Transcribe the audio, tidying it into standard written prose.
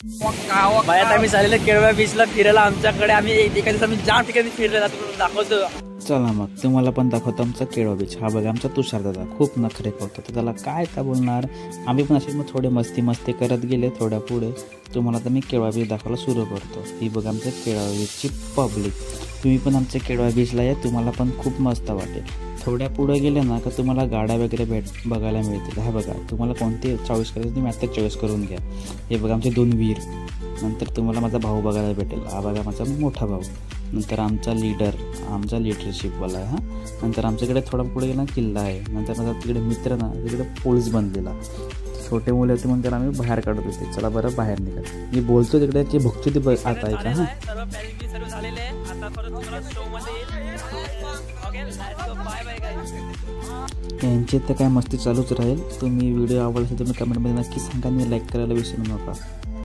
Bye आता आम्ही चाललेलो केळव्या बीचला फिरायला. आमच्याकडे आम्ही एका दिवस आम्ही ज्या ठिकाणी फिरलेला दाखवतो. चला मग तुम्हाला पण दाखवतो आमचा केळवा बीच. हा बघा आमचा तुषार दादा खूप नखरे करतो, तर त्याला काय का बोलणार. आम्ही पण असे मग थोडे मस्ती करत गेले. थोड्या पुढे तुम्हाला तर मी केळवा बीच दाखवायला सुरू करतो. ही बघा आमच्या केळवा बीचची पब्लिक. तुम्ही पण आमच्या केळवा बीचला या, तुम्हाला पण खूप मस्त वाटेल. थोड्या पुढे गेले ना का तुम्हाला गाड्या वगैरे बघायला मिळतील. हा बघा तुम्हाला कोणते चॉईस करायचं तुम्ही आता चॉईस करून घ्या. हे बघा आमचे 2 वीर. नंतर तुम्हाला माझा भाऊ बघायला भेटेल. हा बघा माझा मोठा भाऊ. नंतर आमचा लिडरशिपवाला आहे. नंतर आमच्याकडे थोडा पुढे गेला किल्ला आहे. नंतर माझा तिकडे मित्र ना तिकडे पोल्स बनलेला. छोटे मुले होते म्हणून त्याला आम्ही बाहेर काढत होते. चला बरं बाहेर निघत. मी बोलतो तिकडे ते भक्ती ते आता आहे का. यांची तर काय मस्ती चालूच राहील. तुम्ही व्हिडिओ आवडला असेल तुम्ही कमेंटमध्ये नक्की सांगा आणि लाईक करायला विसरू नका.